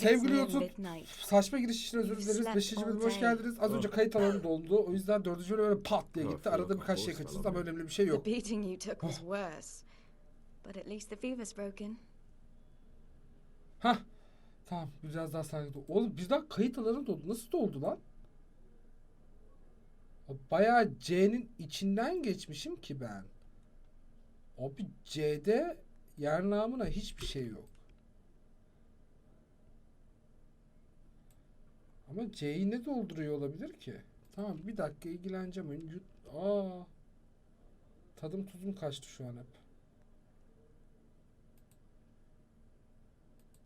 Sevgili YouTube, saçma giriş için özür dileriz. 5. bölüme hoş geldiniz. Az önce kayıt alanı doldu. O yüzden 4. bölüm böyle pat diye gitti. Arada birkaç şey kaçırdık ama önemli bir şey yok. Hah. Tamam, biraz daha sakin ol. Oğlum birden kayıt alanı doldu. Nasıl doldu lan? Bayağı C'nin içinden geçmişim ki ben. Abi C'de yer namına hiçbir şey yok. Ama C'yi ne dolduruyor olabilir ki? Tamam, bir dakika ilgileneceğim. Aa, tadım tuzum kaçtı şu an hep.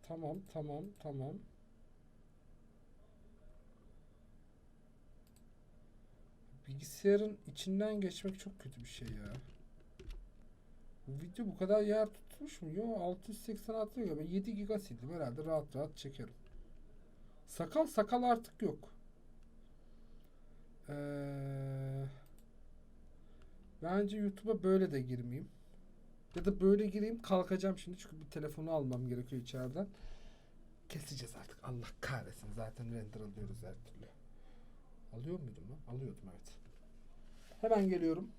Tamam. Bilgisayarın içinden geçmek çok kötü bir şey ya. Bu video bu kadar yer tutmuş mu? Yo, 686 GB. Ben 7 GB sildim herhalde, rahat çekerim. Sakal artık yok. Bence YouTube'a böyle de girmeyeyim. Ya da böyle gireyim, kalkacağım şimdi çünkü bir telefonu almam gerekiyor içeriden. Keseceğiz artık. Allah kahretsin. Zaten render alıyoruz her türlü. Alıyor muydum lan? Alıyordum, evet. Hemen geliyorum.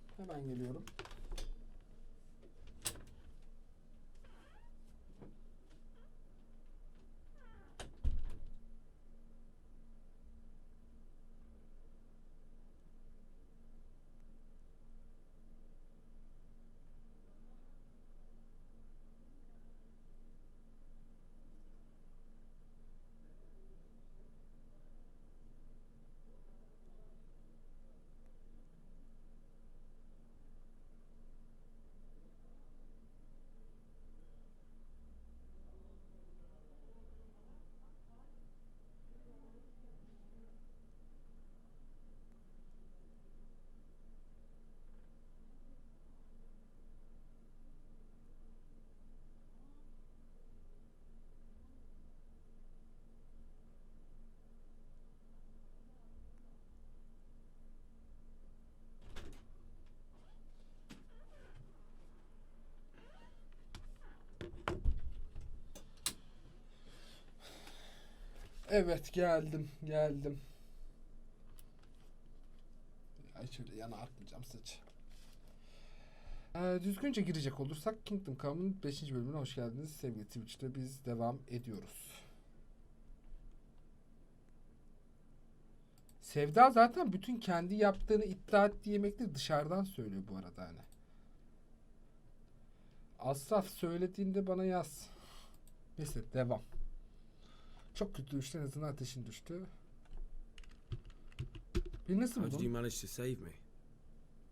Evet, geldim. Ay, şöyle yana atmayacağım saçı. Düzgünce girecek olursak Kingdom Come'ın 5. bölümüne hoş geldiniz. Sevgili Twitch'te biz devam ediyoruz. Sevda zaten bütün kendi yaptığını iddia ettiği yemekleri dışarıdan söylüyor bu arada hani. Asraf söylediğinde bana yaz. Neyse, devam. Çok kötü düştü, en azından ateşin düştü. Bir nasıl How did you buldun? manage to save me?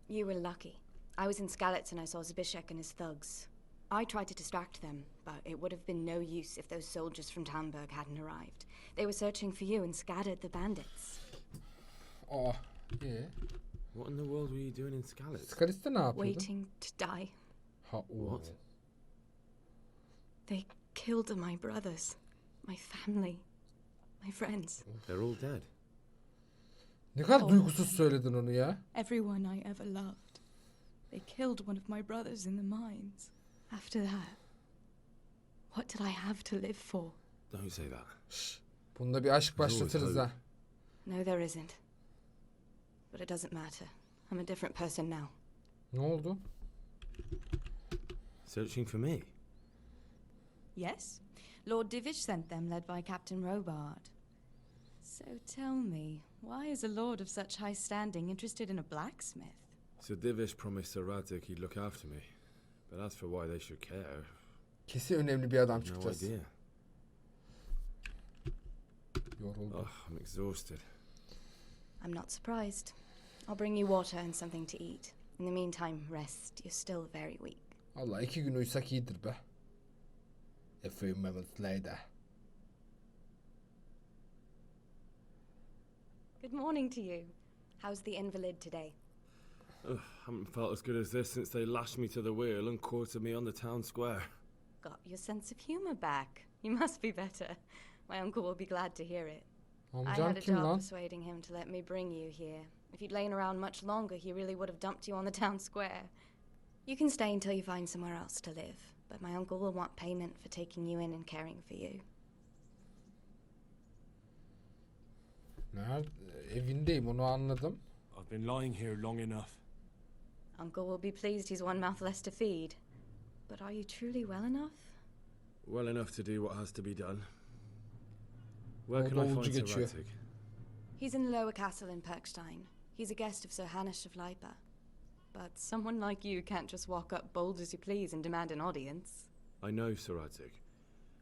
You were lucky. I was in Skalitz and I saw Zbyszek and his thugs. I tried to distract them, but it would have been no use if those soldiers from Tamberg hadn't arrived. They were searching for you and scattered the bandits. Oh, yeah. What in the world were you doing in Skalitz? Skalitz'te ne yapıyordun? Waiting to die. What? They killed my brothers, my family, my friends. They're all dead. Ne kadar duygusuz söyledin onu ya. Everyone I ever loved. They killed one of my brothers in the mines. After that, what did I have to live for? Don't say that. Bunda bir aşk başlatırız ha. No, there isn't. But it doesn't matter. I'm a different person now. Ne oldu? Searching for me? Yes. Lord Divish sent them, led by Captain Robard. So tell me, why is a lord of such high standing interested in a blacksmith? Sir Divish promised Sir Radek he'd look after me. But as for why they should care, Kesin önemli bir adam no çıkacağız. idea. Yoruldum. Oh, I'm exhausted. I'm not surprised. I'll bring you water and something to eat. In the meantime, rest. You're still very weak. Allah, 2 gün uyusak iyidir be. A few moments later. Good morning to you. How's the invalid today? Haven't felt as good as this since they lashed me to the wheel and quartered me on the town square. Got your sense of humor back. You must be better. My uncle will be glad to hear it. I Amcam had a kim job lan? persuading him to let me bring you here. If you'd lain around much longer, he really would have dumped you on the town square. You can stay until you find somewhere else to live, but my uncle will want payment for taking you in and caring for you. Nerede? Evindeyim, onu anladım. I've been lying here long enough. Uncle will be pleased he's one mouth less to feed. But are you truly well enough? Well enough to do what has to be done. Where O can I davulcu find geçiyor. Sir He's in the lower castle in Perkstein. He's a guest of Sir Hanush of Leipa. But someone like you can't just walk up bold as you please and demand an audience. I know Sir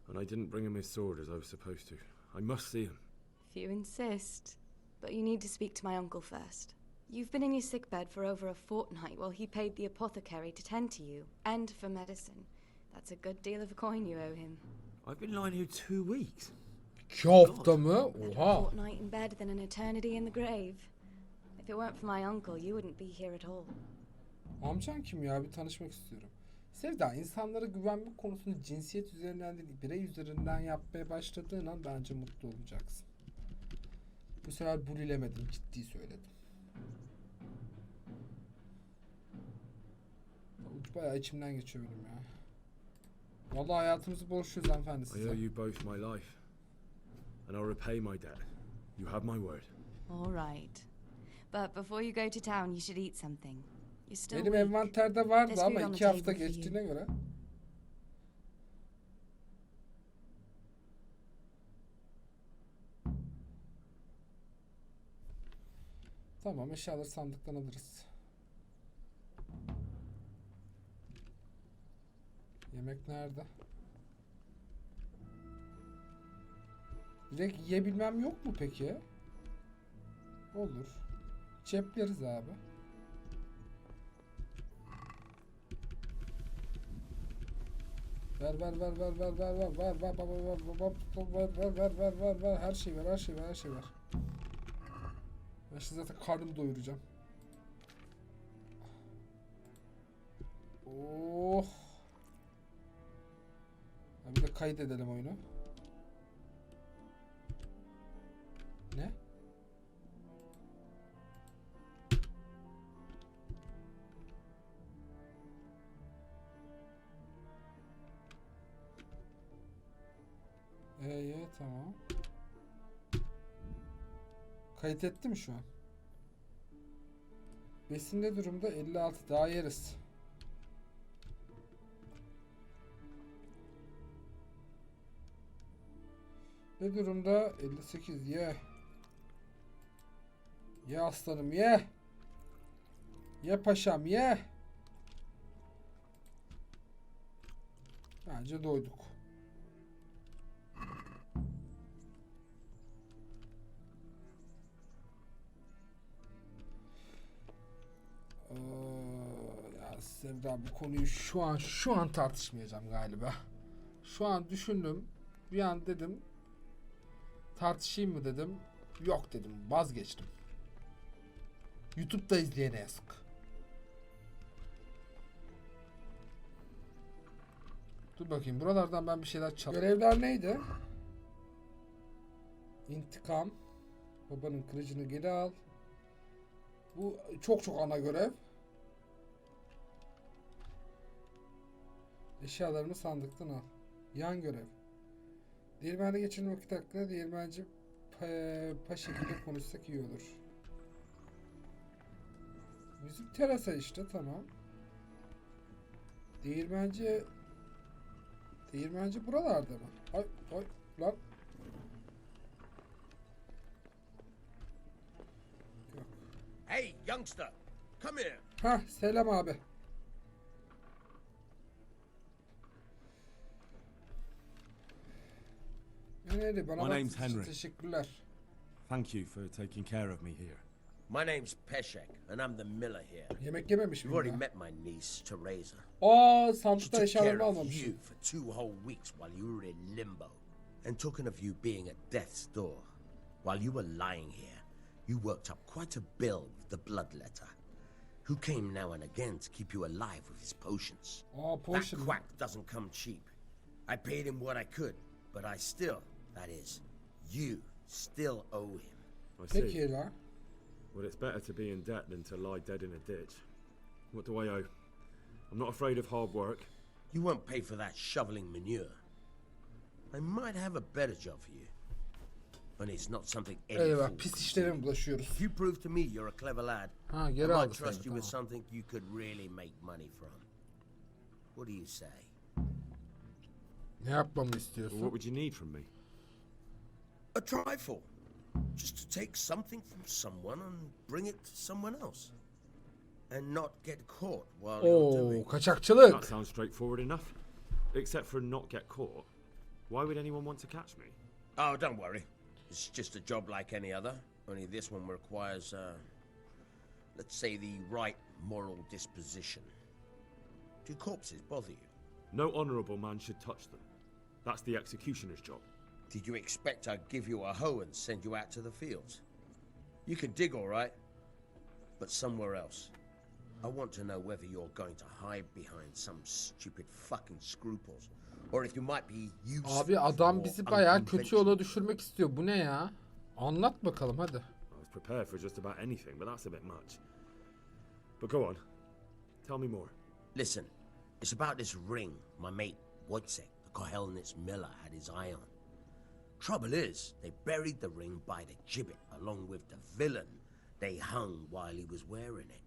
and I didn't bring him his sword as I was supposed to. I must see him. If you insist. But you need to speak to my uncle first. You've been in your sickbed for over a fortnight while he paid the apothecary to tend to you, and for medicine. That's a good deal of a coin you owe him. I've been lying here 2 weeks. 2 hafta mı? Better a Oha. fortnight in bed than an eternity in the grave. If it weren't for my uncle, you wouldn't be here at all. Amcan kim ya? Bir tanışmak istiyorum. Sevda, insanlara güvenmek konusunu cinsiyet üzerinden değil, birey üzerinden yapmaya başladığın an bence mutlu olacaksın. Bu sefer bulilemedim, ciddi söyledim. Bayağı içimden geçiyor benim ya. Vallahi hayatımızı borçluyuz hanımefendi I size. owe you both my life. And I'll repay my debt. You have my word. All right. But before you go to town, you should eat something. You're still Benim weak. envanterde vardı There's ama food on the 2 hafta table for you. geçtiğine göre. Tamam, eşyaları sandıktan alırız. Yemek nerede? Direkt yiyebilmem yok mu peki? Olur. Cepleriz abi. Ver ver ver ver ver ver ver ver ver ver ver ver ver ver ver ver her şey ver her şey ver her şey ver. Ben şimdi zaten karnımı doyuracağım. Oh. Bir de kaydedelim oyunu. Ne? Tamam. Kayıt etti mi şu an? Besin ne durumda? 56. Daha yeriz. Ne durumda? 58. Ye. Ye aslanım ye. Ye paşam ye. Bence doyduk. Ya Sevda, bu konuyu şu an tartışmayacağım galiba. Şu an düşündüm. Bir an dedim tartışayım mı dedim. Yok dedim. Vazgeçtim. YouTube'da izleyene yazık. Dur bakayım. Buralardan ben bir şeyler çal. Görevler neydi? İntikam. Babanın kılıcını geri al. Bu çok ana görev. Eşyalarını sandıktan al. Yan görev. Değirmende geçirme vakit hakkında değirmenci paşa ile konuşsak iyi olur. Müzik terasa işte, tamam. Değirmenci buralarda mı? Ay lan. Yok. Hey, youngster, come here. Hah, selam abi. Yani bana My name's baktığınız için Henry. teşekkürler. Thank you for taking care of me here. My name's Peshek, and I'm the miller here. Yemek yememiş You've already miyim ya? met my niece, Teresa. Aa, She sandıkta took care eşyalarımı of almamışım. you for 2 whole weeks while you were in limbo. And talking of you being at death's door, while you were lying here, you worked up quite a bill with the bloodletter, who came now and again to keep you alive with his potions. Aa, That potion. quack doesn't come cheap. I paid him what I could, but I still, that is, you still owe him. I see. Peki la. Well, it's better to be in debt than to lie dead in a ditch. What do I owe? I'm not afraid of hard work. You won't pay for that shoveling manure. I might have a better job for you. and it's not something any Eyvah, fool pis can işlere see. mi bulaşıyoruz? If you prove to me you're a clever lad, Ha, I geri aldı might seni, trust you with tamam. something you could really make money from. What do you say? Ne yapmamı Well, istiyorsun? what would you need from me? A trifle. Just to take something from someone and bring it to someone else. And not get caught while you're doing Oo, it. kaçakçılık. That sounds straightforward enough. Except for not get caught. Why would anyone want to catch me? Oh, don't worry. It's just a job like any other. Only this one requires, let's say, the right moral disposition. Do corpses bother you? No honourable man should touch them. That's the executioner's job. Did you expect I'd give you a hoe and send you out to the fields? You can dig all right, but somewhere else. I want to know whether you're going to hide behind some stupid fucking scruples, or if you might be useful. Abi adam or bizi bayağı kötü unconventional. yola düşürmek istiyor. Bu ne ya? Anlat bakalım hadi. I was prepared for just about anything, but that's a bit much. But go on. Tell me more. Listen, it's about this ring my mate Wojciech, the Kohelnitz miller, had his eye on. Trouble is, they buried the ring by the gibbet along with the villain they hung while he was wearing it.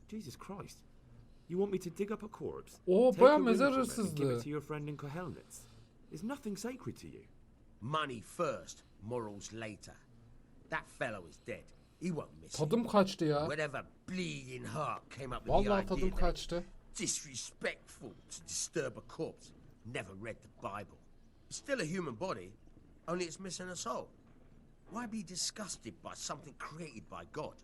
Jesus Christ. You want me to dig up a corpse? Oo, take bayağı a ring mezar from it and give hırsızlığı. it to your friend in Kohelnitz? Is nothing sacred to you? Money first, morals later. That fellow is dead. He won't miss it. Tadım kaçtı ya. Whatever bleeding heart came up with the Vallahi idea tadım that kaçtı. disrespectful to disturb a corpse. Never read the Bible. It's still a human body, only it's missing a soul. Why be disgusted by something created by God?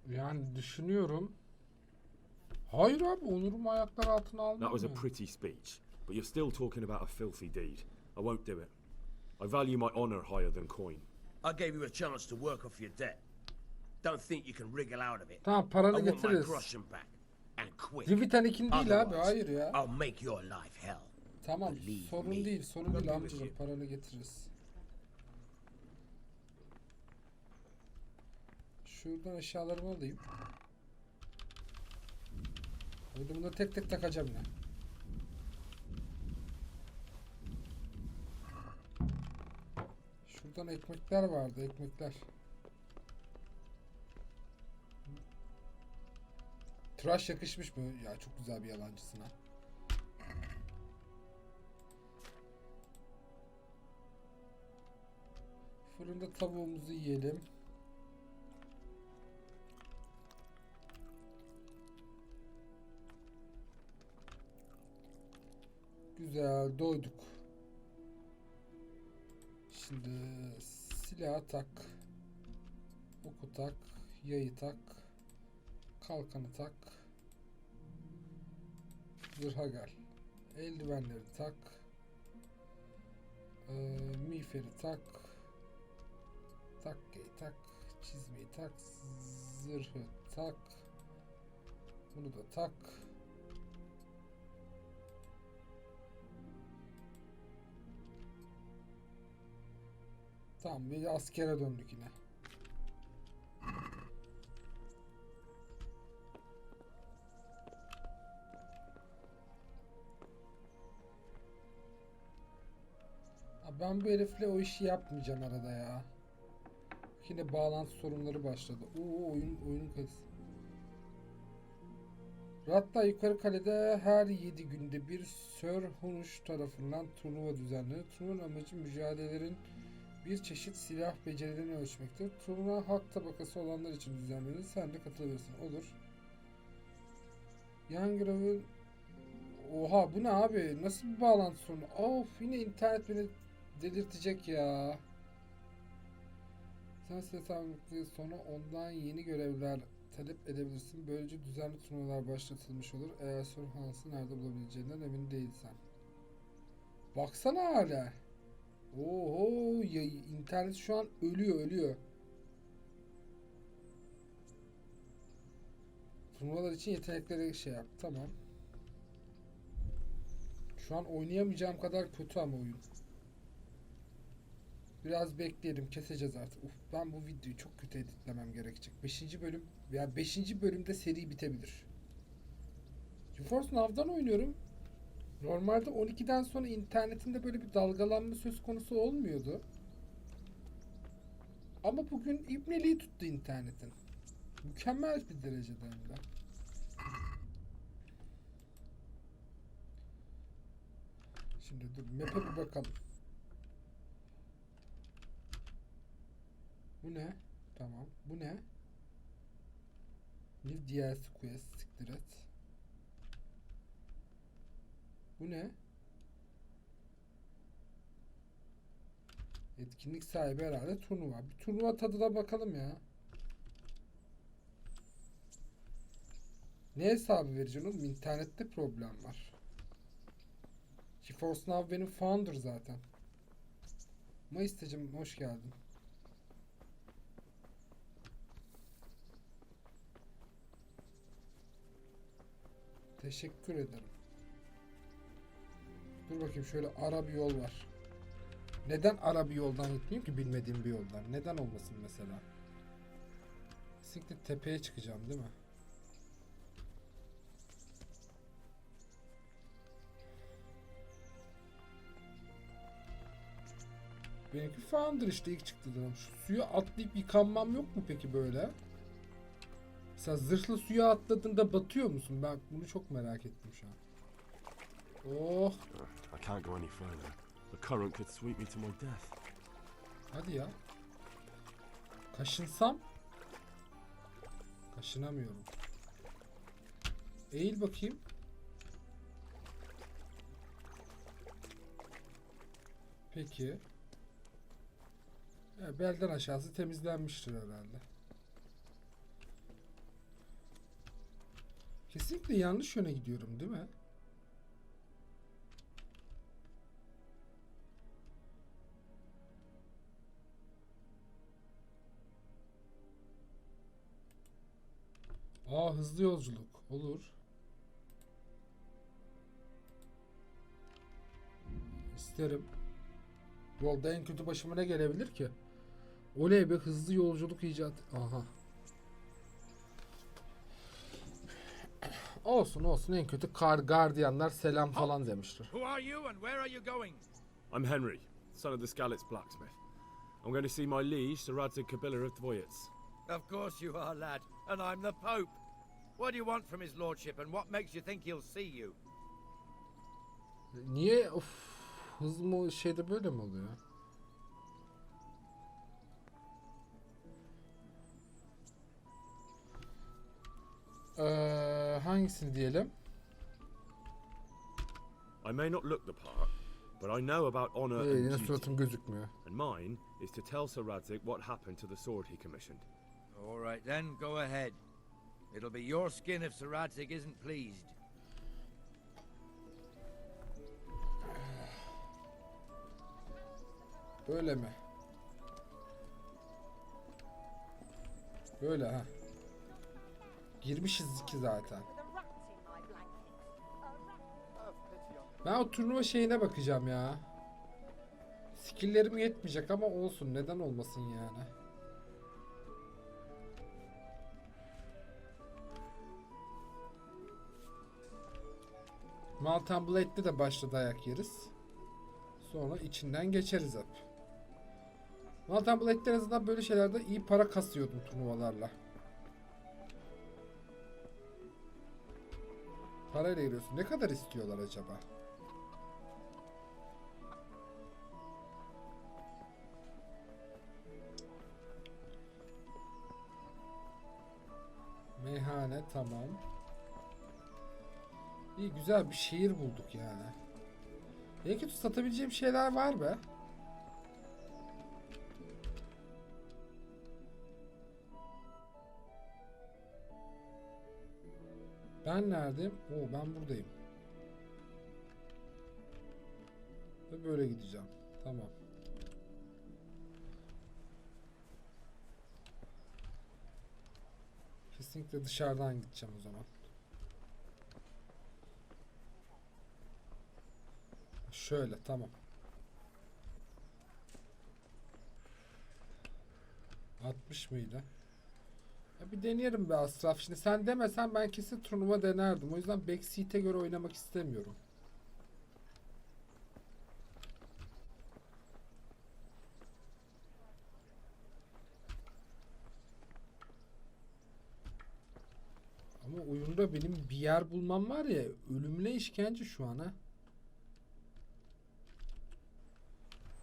Yani düşünüyorum. Hayır abi, onurumu ayaklar altına almam. That was a ya. pretty speech, but you're still talking about a filthy deed. I won't do it. I value my honour higher than coin. I gave you a chance to work off your debt. Don't think you can wriggle out of it. Tamam, I paranı want my getiririz. groschen back, and quick. Divitanik'in değil abi, Otherwise, hayır ya. I'll make your life hell. Tamam, Believe sorun me. değil, sorun değil Believe amcacığım, you. paranı getiririz. Şuradan eşyalarımı alayım. Hadi bunu tek tek takacağım yine. Şuradan ekmekler vardı, ekmekler. Tıraş yakışmış mı? Ya çok güzel bir yalancısın ha. Fırında tavuğumuzu yiyelim. Güzel, doyduk. Şimdi silahı tak. Oku tak. Yayı tak. Kalkanı tak. Zırha gel. Eldivenleri tak. Miğferi tak. Takkeyi tak. Çizmeyi tak. Zırhı tak. Bunu da tak. Tamam, bir askere döndük yine. Abi ben bu herifle o işi yapmayacağım arada ya. Yine bağlantı sorunları başladı. Oo, oyunun kalitesi. Hatta yukarı kalede her 7 günde bir Sir Hunuş tarafından turnuva düzenlenir. Turnuvanın amacı mücadelelerin bir çeşit silah becerilerini ölçmektir. Turnuva halk tabakası olanlar için düzenlenir. Sen de katılabilirsin. Olur. Yan görevin... Oha, bu ne abi? Nasıl bir bağlantı sorunu? Of, yine internet beni delirtecek ya. Sen tamamladıktan sonra ondan yeni görevler talep edebilirsin. Böylece düzenli turnuvalar başlatılmış olur. Eğer sorun hansı nerede bulabileceğinden emin değilsen. Baksana hala. Oho, ya, internet şu an ölüyor. Turnuvalar için yetenekleri şey yap. Tamam. Şu an oynayamayacağım kadar kötü ama oyun. Biraz bekleyelim, keseceğiz artık. Uf, ben bu videoyu çok kötü editlemem gerekecek. 5. bölüm veya 5. bölümde seri bitebilir. GeForce Now'dan oynuyorum. Normalde 12'den sonra internetinde böyle bir dalgalanma söz konusu olmuyordu. Ama bugün ibneliği tuttu internetin. Mükemmel bir derecede hem de. Şimdi dur map'e bir bakalım. Bu ne? Tamam. Bu ne? Bir DLC quest. Siktir et. Bu ne? Etkinlik sahibi herhalde turnuva. Bir turnuva tadına bakalım ya. Ne hesabı vereceğim oğlum? İnternette problem var. GeForce Now benim founder zaten. Mayıs'tacım hoş geldin. Teşekkür ederim. Dur bakayım şöyle ara bir yol var. Neden ara bir yoldan gitmeyeyim ki bilmediğim bir yoldan? Neden olmasın mesela? Kesinlikle tepeye çıkacağım değil mi? Benimki Founder işte ilk çıktı dönem. Şu suya atlayıp yıkanmam yok mu peki böyle? Mesela zırhlı suya atladığında batıyor musun? Ben bunu çok merak ettim şu an. Oh. I can't go any further. The current could sweep me to my death. Hadi ya. Kaşınsam? Kaşınamıyorum. Eğil bakayım. Peki. Ya belden aşağısı temizlenmiştir herhalde. Kesinlikle yanlış yöne gidiyorum değil mi? Aa hızlı yolculuk. Olur. İsterim. Yolda en kötü başıma ne gelebilir ki? Oley be hızlı yolculuk icat. Aha. Olsun olsun en kötü gardiyanlar selam falan demiştir. Who are you and where are you going? I'm Henry, son of the Skalitz blacksmith. I'm going to see my liege, Sir Radzig Kabila of Dvoyets. Of course you are, lad, and I'm the Pope. What do you want from his lordship and what makes you think he'll see you? Niye hız mı şeyde böyle mi oluyor? Hangisini diyelim? I may not look the part, but I know about honor and Yine duty. suratım gözükmüyor. And mine is to tell Sir Radzig what happened to the sword he commissioned. All right then, go ahead. It'll be your skin if Sir Radzig isn't pleased. Böyle mi? Böyle ha. Girmişiz ki zaten. Ben o turnuva şeyine bakacağım ya. Skill'lerim yetmeyecek ama olsun. Neden olmasın yani? Mountain Blade'de de başta dayak yeriz. Sonra içinden geçeriz hep. Mountain Blade'de en azından böyle şeylerde iyi para kasıyordum turnuvalarla. Parayla giriyorsun. Ne kadar istiyorlar acaba? Meyhane tamam. İyi güzel bir şehir bulduk yani. Belki satabileceğim şeyler var be. Ben neredeyim? Oo ben buradayım. Ve böyle gideceğim. Tamam. Kesinlikle dışarıdan gideceğim o zaman. Şöyle tamam. 60 mıydı? Ya bir deneyelim be Asraf. Şimdi sen demesen ben kesin turnuva denerdim. O yüzden backseat'e göre oynamak istemiyorum. şura benim bir yer bulmam var ya, ölümüne işkence şu an ha.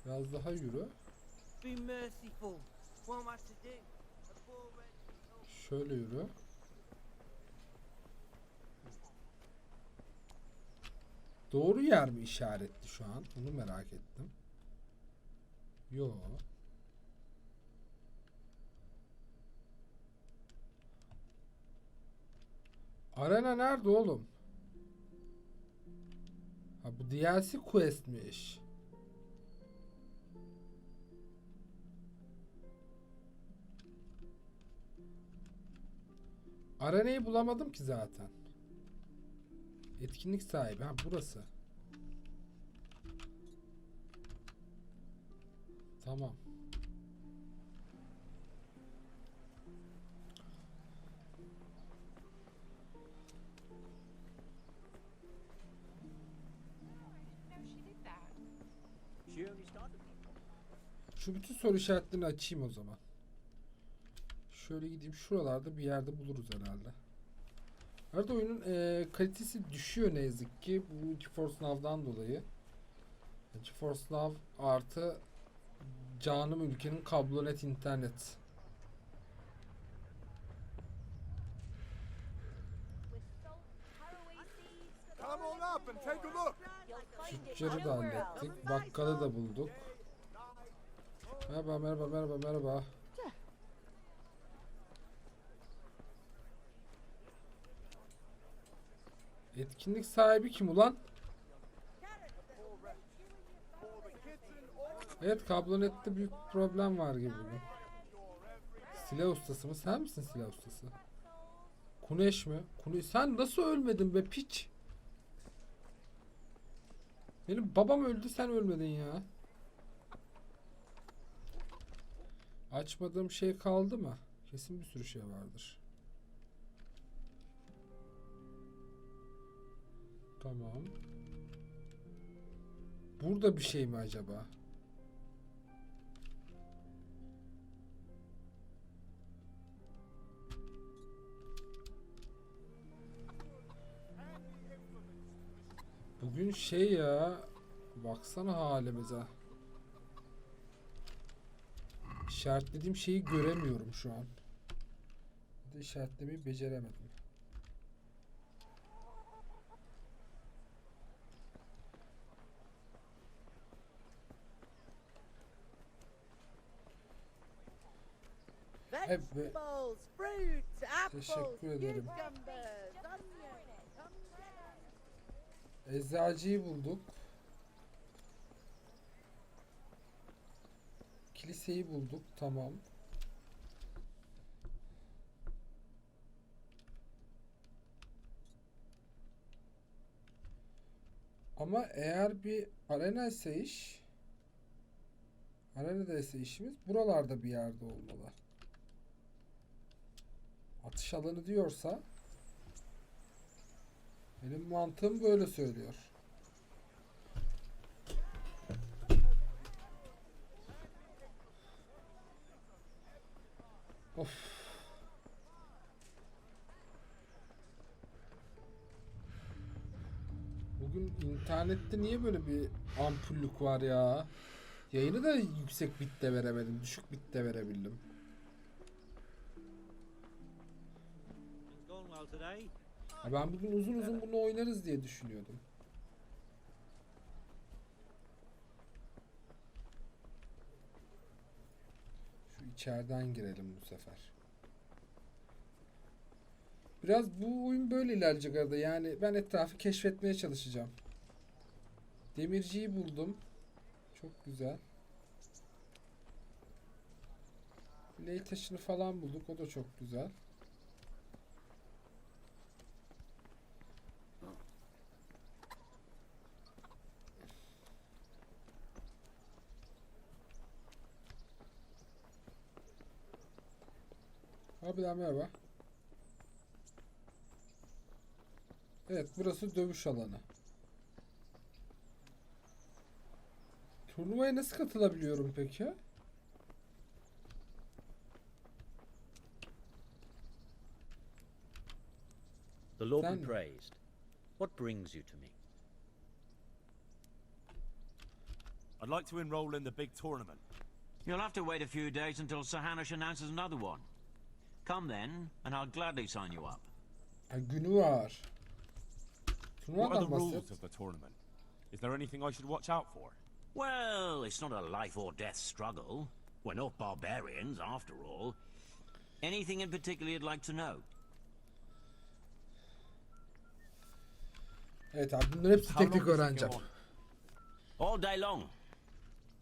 Biraz daha yürü. Şöyle yürü. Doğru yer mi işaretli şu an? Onu merak ettim. Yo. Arena nerede oğlum? Ha, bu DLC quest'miş. Arenayı bulamadım ki zaten. Etkinlik sahibi. Ha, burası. Tamam. Şu bütün soru işaretlerini açayım o zaman. Şöyle gideyim. Şuralarda bir yerde buluruz herhalde. Arada oyunun kalitesi düşüyor ne yazık ki. Bu GeForce Now'dan dolayı. GeForce Now artı canım ülkenin kablonet internet. Tüccarı da hallettik. Bakkalı da bulduk. Merhaba, merhaba, merhaba, merhaba. Etkinlik sahibi kim ulan? Evet, kablonette büyük bir problem var gibi bugün. Silah ustası mı? Sen misin silah ustası? Kuneş mi? Kuneş. Sen nasıl ölmedin be piç? Benim babam öldü, sen ölmedin ya. Açmadığım şey kaldı mı? Kesin bir sürü şey vardır. Tamam. Burada bir şey mi acaba? Bugün şey ya, baksana halimize. İşaretlediğim şeyi göremiyorum şu an. Bir de işaretlemeyi beceremedim. Evet. Teşekkür ederim. Eczacıyı bulduk. Kiliseyi bulduk. Tamam. Ama eğer bir arena ise iş, arenada ise işimiz buralarda bir yerde olmalı. Atış alanı diyorsa benim mantığım böyle söylüyor. Of. Bugün internette niye böyle bir ampullük var ya? Yayını da yüksek bitte veremedim. Düşük bitte verebildim. Ya ben bugün uzun uzun bunu oynarız diye düşünüyordum. Şu içeriden girelim bu sefer. Biraz bu oyun böyle ilerleyecek arada. Yani ben etrafı keşfetmeye çalışacağım. Demirciyi buldum. Çok güzel. Biley taşını falan bulduk. O da çok güzel. Abiler merhaba. Evet, burası dövüş alanı. Turnuvaya nasıl katılabiliyorum peki? The Lord Sen be mi? praised. What brings you to me? I'd like to enroll in the big tournament. You'll have to wait a few days until Sir Hanush announces another one. Come then, and I'll gladly sign you up. Ha, günü var. What are the Turnuvadan rules bahset. of the tournament? Is there anything I should watch out for? Well, it's not a life or death struggle. We're not barbarians, after all. Anything in particular you'd like to know? Evet abi bunların hepsi How tek long tek does it go öğreneceğim. All day long.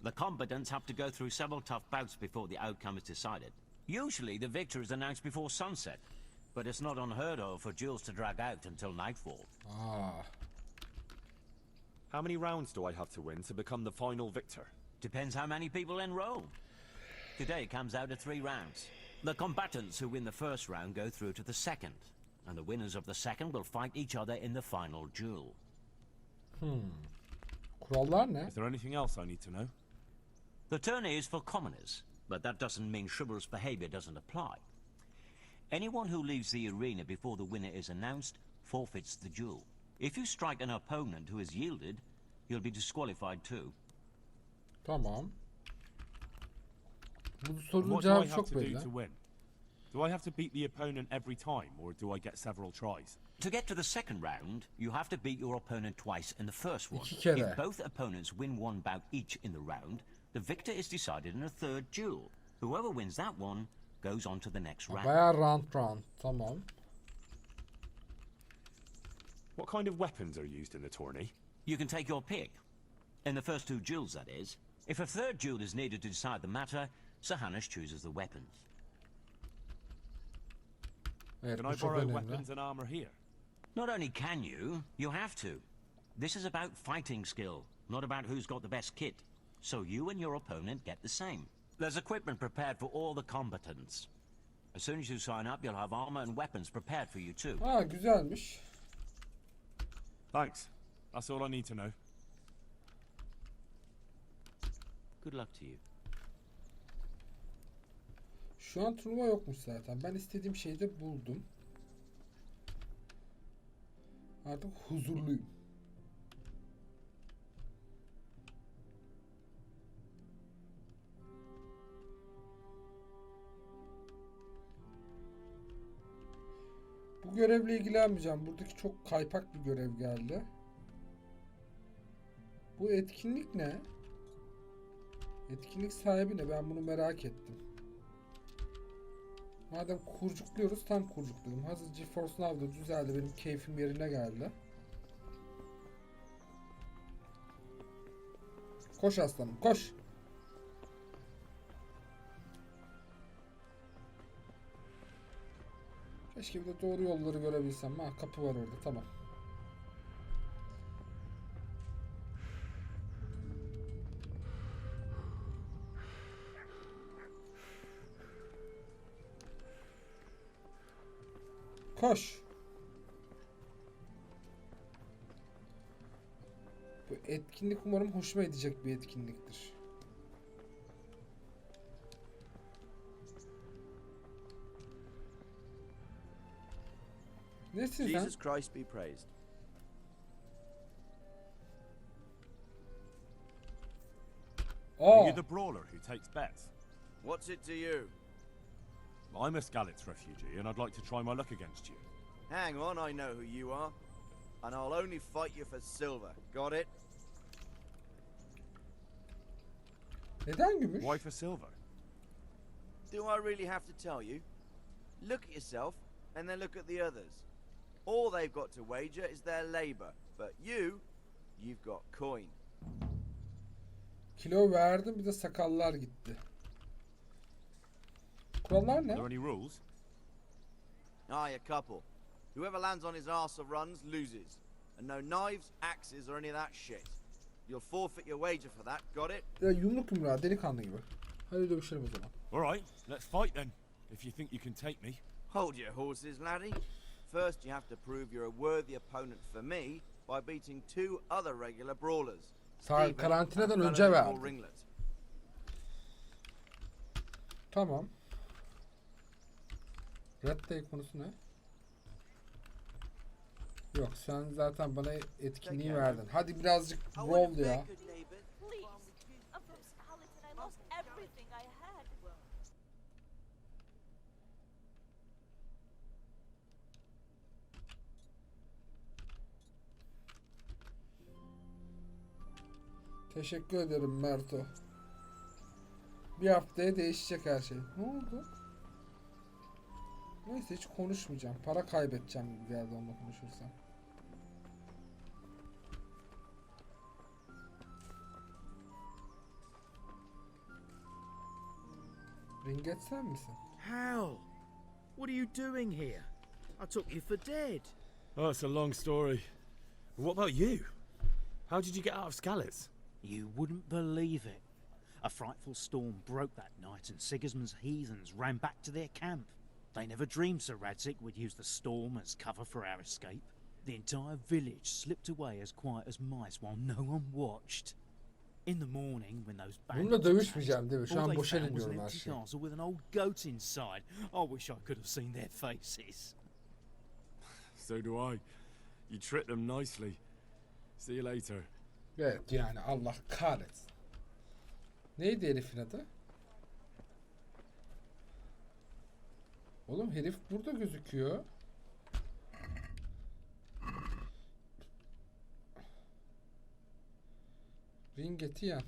The combatants have to go through several tough bouts before the outcome is decided. Usually the victor is announced before sunset, but it's not unheard of for duels to drag out until nightfall. Aa. How many rounds do I have to win to become the final victor? Depends how many people enroll. Today it comes out of 3 rounds. The combatants who win the first round go through to the second, and the winners of the second will fight each other in the final duel. Kurallar ne? Is there anything else I need to know? The tourney is for commoners, but that doesn't mean chivalrous behavior doesn't apply. Anyone who leaves the arena before the winner is announced forfeits the duel. If you strike an opponent who has yielded, you'll be disqualified too. Tamam. Bu And sorunun what do I cevabı have çok to do belli. to win? Do I have to beat the opponent every time, or do I get several tries? To get to the second round, you have to beat your opponent twice in the first one. 2 kere. If both opponents win 1 bout each in the round, the victor is decided in a third duel. Whoever wins that one goes on to the next round. Bayağı round. Tamam. What kind of weapons are used in the tourney? You can take your pick. In the first 2 duels, that is. If a third duel is needed to decide the matter, Sir Hanush chooses the weapons. Evet Can bu I çok borrow önemli. weapons and armor here? Not only can you have to. This is about fighting skill, not about who's got the best kit. So you and your opponent get the same. There's equipment prepared for all the combatants. As soon as you sign up, you'll have armor and weapons prepared for you too. Ha güzelmiş. Thanks. That's all I need to know. Good luck to you. Şu an turnuva yokmuş zaten. Ben istediğim şeyi de buldum. Artık huzurluyum. Bu görevle ilgilenmeyeceğim. Buradaki çok kaypak bir görev geldi. Bu etkinlik ne? Etkinlik sahibi ne? Ben bunu merak ettim. Madem kurcukluyoruz, tam kurcuklayalım. Hazır GeForce Now'da düzeldi. Benim keyfim yerine geldi. Koş aslanım, koş. Keşke bir de doğru yolları görebilsem. Ha, kapı var orada, tamam. Koş. Bu etkinlik umarım hoşuma gidecek bir etkinliktir. Nesin sen? Jesus Christ be praised. Are Aa, you the brawler who takes bets? What's it to you? I'm a Skalitz refugee, and I'd like to try my luck against you. Hang on, I know who you are. And I'll only fight you for silver. Got it? neden gümüş? Why for silver? Do I really have to tell you? Look at yourself, and then look at the others. All they've got to wager is their labor. But you've got coin. Kilo verdim, bir de sakallar gitti. Kurallar Are ne? there any rules? Aye, a couple. Whoever lands on his arse or runs loses. And no knives, axes, or any of that shit. You'll forfeit your wager for that, got it? Ya yumruk yumruğa, delikanlı gibi. Hadi dövüşelim o zaman. Alright, let's fight then, if you think you can take me. Hold your horses, laddie. First, you have to prove you're a worthy opponent for me by beating 2 other regular brawlers. Stephen Karantinadan and önce fellow verdim. Ringlet. Tamam. Red Day konusu ne? Yok sen zaten bana etkinliği verdin. Hadi birazcık roll ya. Please. I'm from Scarlet and I lost everything I had. Teşekkür ederim Merto. Bir haftaya değişecek her şey. Ne oldu? Neyse hiç konuşmayacağım. Para kaybedeceğim gibi geldi onunla konuşursam. Ringet sen misin? How? What are you doing here? I took you for dead. Oh, it's a long story. What about you? How did you get out of Skalitz? You wouldn't believe it. A frightful storm broke that night and Sigismund's heathens ran back to their camp. They never dreamed Sir Radzig would use the storm as cover for our escape. The entire village slipped away as quiet as mice while no one watched. In the morning, when those Bununla bandits dövüşmeyeceğim değil mi? Şu all an they boşa found was an dinliyorum her empty şeyi. castle with an old goat inside. I wish I could have seen their faces. So do I. You tricked them nicely. See you later. Evet yani Allah kahretsin. Neydi herifin adı? Oğlum herif burada gözüküyor. Ringeti yan.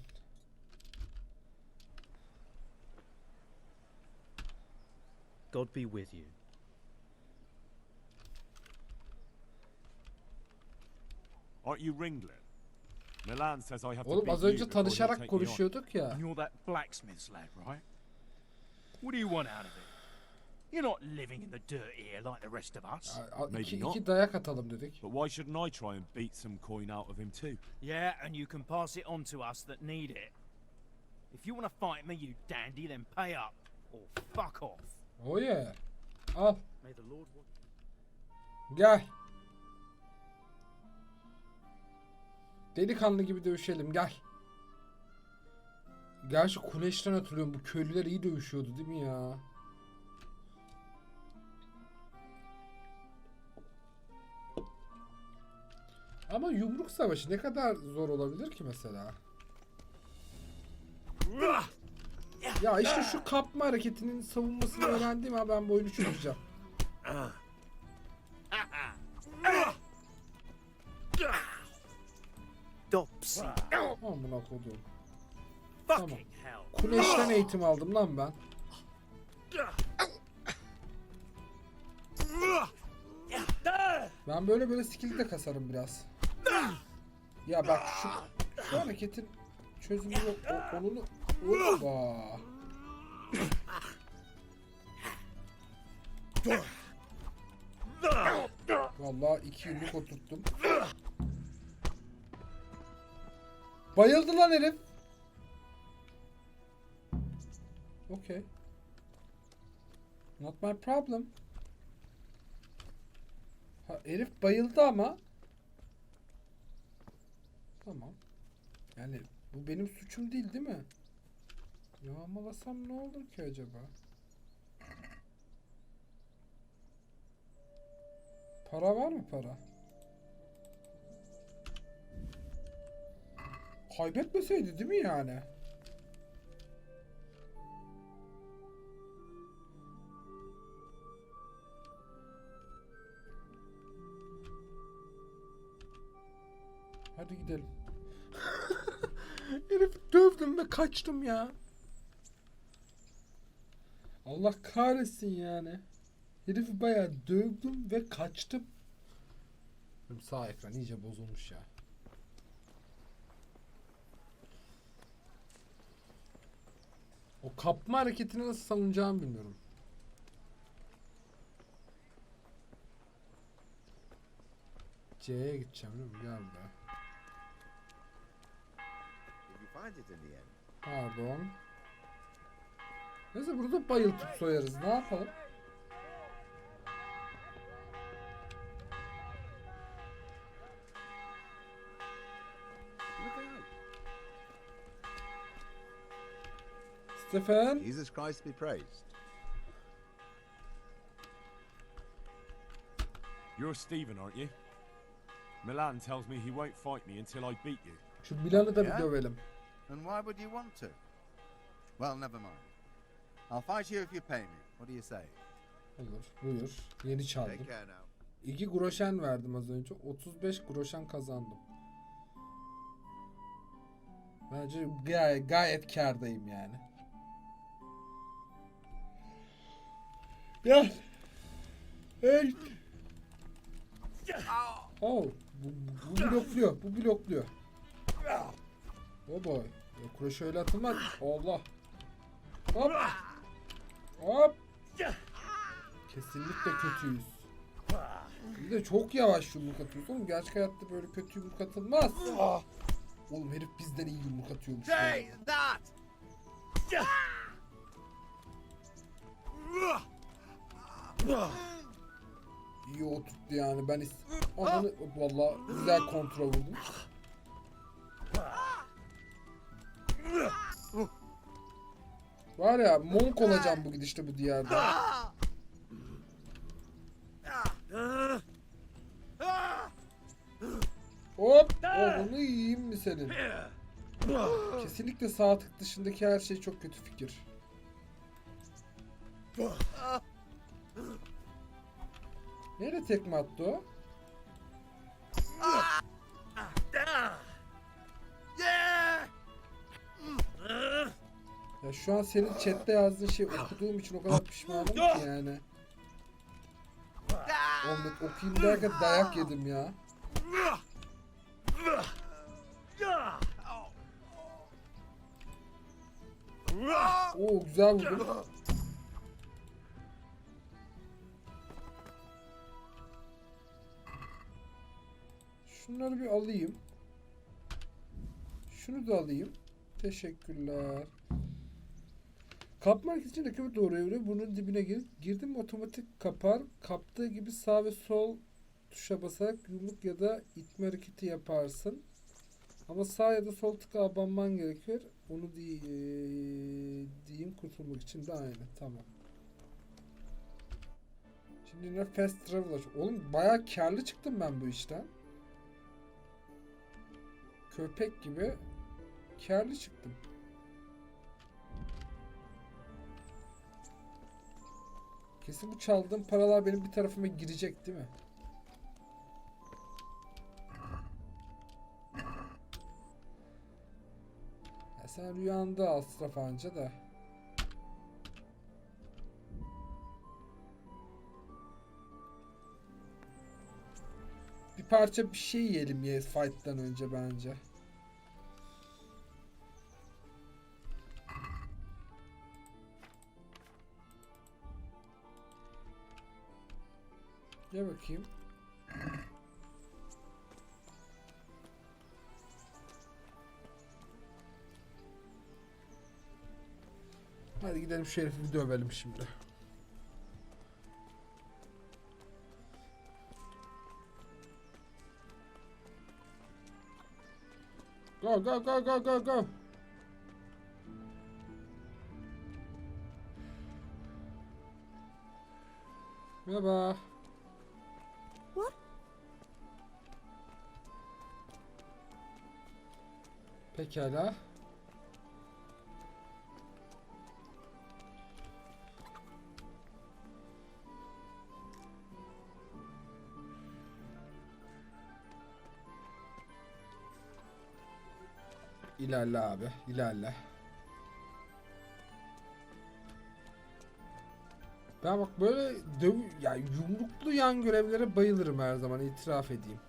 God be with you. Aren't you Ringlet? Milan says I have to Oğlum beat az you önce before he'll tanışarak take me on. konuşuyorduk ya. And you're that blacksmith's lad, right? What do you want out of it? You're not living in the dirt here like the rest of us. Maybe İki not. dayak atalım dedik. But why shouldn't I try and beat some coin out of him too? Yeah, and you can pass it on to us that need it. If you want to fight me, you dandy, then pay up. Or fuck off. Oh yeah. Al. May the Lord watch. Gel. Delikanlı gibi dövüşelim gel. Gerçi Kuleş'ten hatırlıyorum bu köylüler iyi dövüşüyordu değil mi ya? Ama yumruk savaşı ne kadar zor olabilir ki mesela? Ya işte şu kapma hareketinin savunmasını öğrendiğim ha ben bu oyunu çözeceğim. Dopsy. Amına kodum. Fucking Tamam. hell. Kuleş'ten eğitim aldım lan ben. Ben böyle skill de kasarım biraz. Ya bak şu hareketin çözümü yok. Onunu... Hoppa. Vallahi 2 yumruk oturttum. Bayıldı lan herif. Okay. Not my problem. Ha, herif bayıldı ama. Tamam. Yani bu benim suçum değil mi? Yağmalasam ne olur ki acaba? Para var mı para? Kaybetmeseydi değil mi yani? Hadi gidelim. Herif dövdüm ve kaçtım ya. Allah kahretsin yani. Herifi bayağı dövdüm ve kaçtım. Benim sağ ekran iyice bozulmuş ya. O kapma hareketini nasıl savunacağımı bilmiyorum. C'ye gideceğim değil mi? Gel be. Pardon. Neyse burada bayıltıp soyarız. Ne yapalım? Stefan. Jesus Christ be praised. You're Stephen, aren't you? Milan tells me he won't fight me until I beat you. Şu Milan'ı da bir Yeah? dövelim. And why would you want to? Well, never mind. I'll fight you if you pay me. What do you say? Olur, buyur. Yeni çaldım. Take care now. 2 groşen verdim az önce. 35 groşen kazandım. Bence gayet kârdayım yani. Gel. Hey. Oh, bu blokluyor. Bu blokluyor. Oh boy. Ya kroşe öyle atılmaz. Allah. Hop. Hop. Kesinlikle kötüyüz. Bir de çok yavaş yumruk atıyoruz oğlum. Gerçek hayatta böyle kötü yumruk atılmaz. Oğlum herif bizden iyi yumruk atıyormuş. Hey, that! İyi oturttu yani. Ben ananı vallahi güzel kontrol vurdum. Var ya monk olacağım bu gidişte bu diyarda. Hop! Oğlunu yiyeyim mi senin? Kesinlikle sağ tık dışındaki her şey çok kötü fikir. Nereye tekme attı o? Ya şu an senin chatte yazdığın şey okuduğum için o kadar pişmanım ki yani. Oğlum okuyayım derken dayak yedim ya. Oo güzel vurdum. Şunları bir alayım. Şunu da alayım. Teşekkürler. Kapmak için rakibi doğru evre bunun dibine girdim otomatik kapar. Kaptığı gibi sağ ve sol tuşa basarak yumruk ya da itme hareketi yaparsın. Ama sağ ya da sol tıka abanman gerekiyor. Onu diyeyim kurtulmak için de aynı. Tamam. Şimdi yine fast travel. Oğlum bayağı karlı çıktım ben bu işten. Köpek gibi karlı çıktım. Kesin bu çaldığım paralar benim bir tarafıma girecek değil mi? Ya sen rüyanda asraf anca da. Bir parça bir şey yiyelim ya fight'tan önce bence. Gel bakayım. Hadi gidelim şu herifi bir dövelim şimdi. Go go go go go go. Merhaba. What? Pekala. İlerle abi, ilerle. Ben bak böyle ya yumruklu yan görevlere bayılırım her zaman, itiraf edeyim.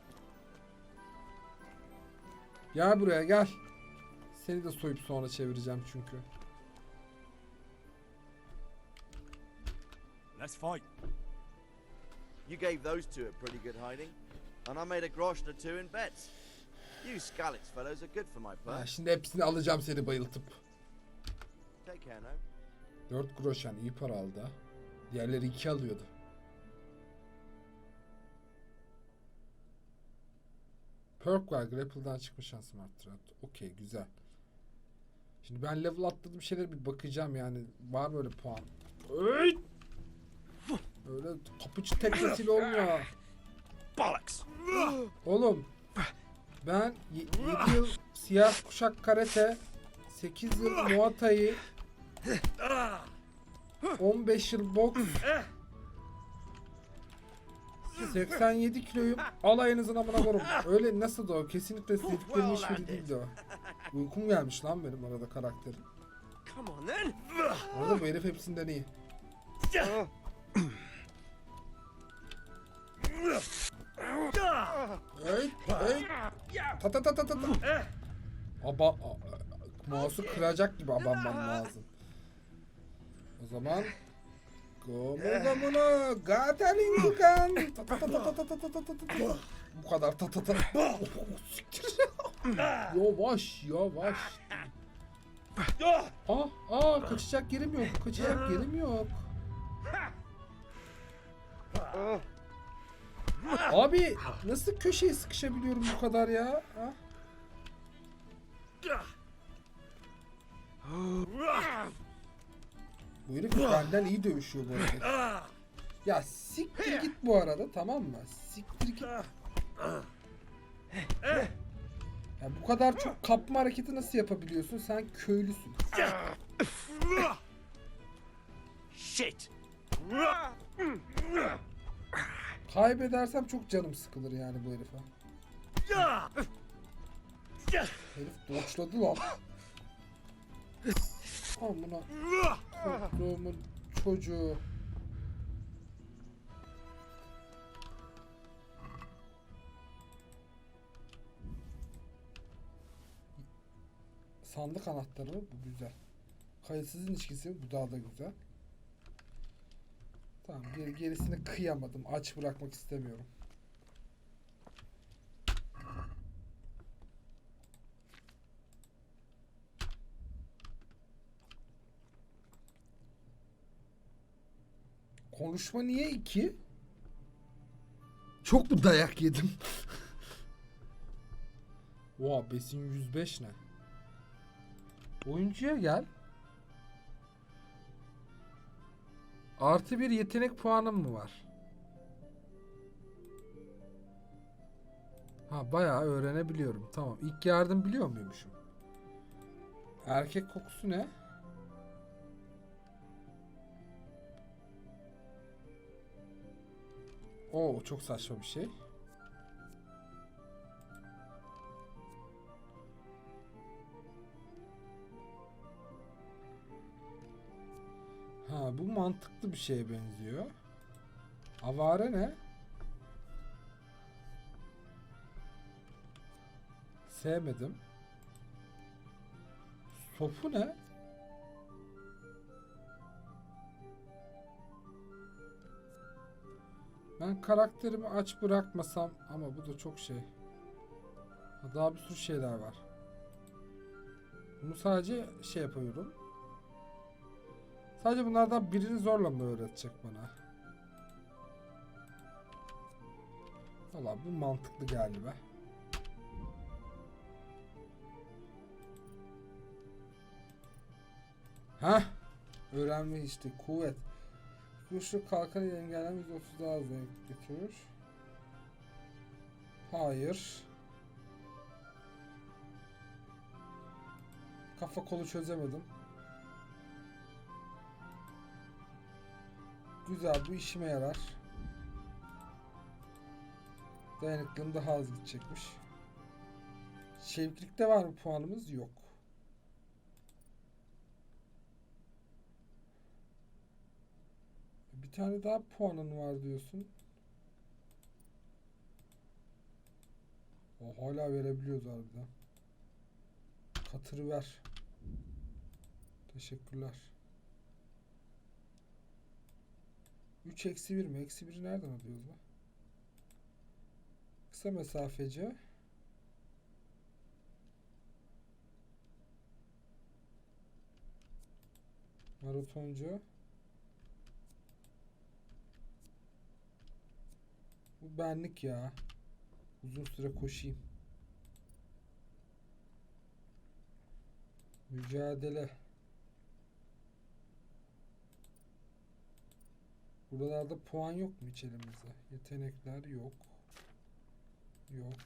Gel buraya gel. Seni de soyup sonra çevireceğim çünkü. Let's fight. You gave those two a pretty good hiding, and I made a grosh or two in bets. You Scalix fellows are good for my part. Ha, şimdi hepsini alacağım seni bayıltıp. Take care now. 4 groşen iyi para aldı ha. Diğerleri 2 alıyordu. Perk var. Grapple'dan çıkma şansım arttı. Okey güzel. Şimdi ben level atladığım şeylere bir bakacağım yani. Var mı öyle puan? Öyle kapıcı teknesiyle olmuyor. Bollocks! Oğlum ben 7 yıl siyah kuşak karate, 8 yıl Muay Thai, 15 yıl boks, 87 kiloyum. Alayınızın amına koyayım. Öyle nasıl da o? Kesinlikle dediklerinin hiçbiri değildi o. Uykum gelmiş lan benim arada karakterim. Come on then! Orada bu herif hepsinden iyi. Hey, hey. Ta ta ta ta ta. Mouse'u kıracak gibi abanmam lazım. O zaman Gomugamuna Gatalingukan. Bu kadar ta ta ta. Yavaş yavaş. Kaçacak yerim yok. Kaçacak yerim yok. Abi nasıl köşeye sıkışabiliyorum bu kadar ya? Ha? Bu herif benden iyi dövüşüyor bu arada. Ya siktir git bu arada, tamam mı? Siktir git. Ya bu kadar çok kapma hareketi nasıl yapabiliyorsun? Sen köylüsün. Shit! Kaybedersem çok canım sıkılır yani bu herife. Herif doğuşladı lan. Amına korktuğumun çocuğu. Sandık anahtarı, bu güzel. Kayıtsız ilişkisi, bu daha da güzel. Tamam, gerisini kıyamadım. Aç bırakmak istemiyorum. Konuşma niye 2? Çok mu dayak yedim? Oha, besin 105 ne? Oyuncuya gel. Artı bir yetenek puanım mı var? Ha, bayağı öğrenebiliyorum. Tamam. İlk yardım biliyor muymuşum? Erkek kokusu ne? Oo, çok saçma bir şey. Ha, bu mantıklı bir şeye benziyor. Avare ne? Sevmedim. Sofu ne? Ben karakterimi aç bırakmasam, ama bu da çok şey. Daha bir sürü şeyler var. Bunu sadece şey yapıyorum. Sadece bunlardan birini zorla mı öğretecek bana? Valla bu mantıklı geldi be. Hah! Öğrenme işte, kuvvet. Güçlü kalkanı engelleme %30 daha az getirir. Hayır. Kafa kolu çözemedim. Güzel, bu işime yarar. Dayanıklılığım daha az gidecekmiş. Çeviklikte var mı puanımız? Yok. Bir tane daha puanın var diyorsun. O hala verebiliyoruz harbiden. Katırı ver. Teşekkürler. 3 eksi 1 mi? Eksi 1'i nereden alıyoruz lan? Kısa mesafeci. Maratoncu. Bu benlik ya. Uzun süre koşayım. Mücadele. Buralarda puan yok mu hiç elimizde? Yetenekler yok. Yok.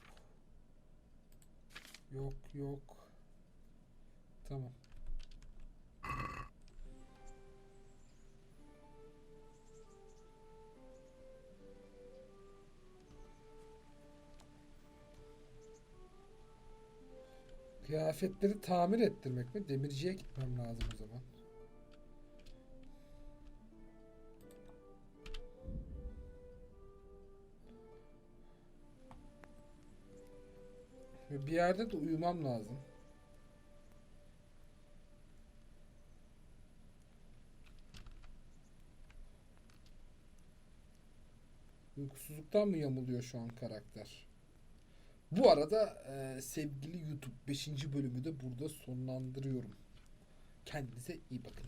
Yok yok. Tamam. Kıyafetleri tamir ettirmek mi? Demirciye gitmem lazım o zaman. Ve bir yerde de uyumam lazım. Uykusuzluktan mı yamuluyor şu an karakter? Bu arada sevgili YouTube 5. bölümü de burada sonlandırıyorum. Kendinize iyi bakın.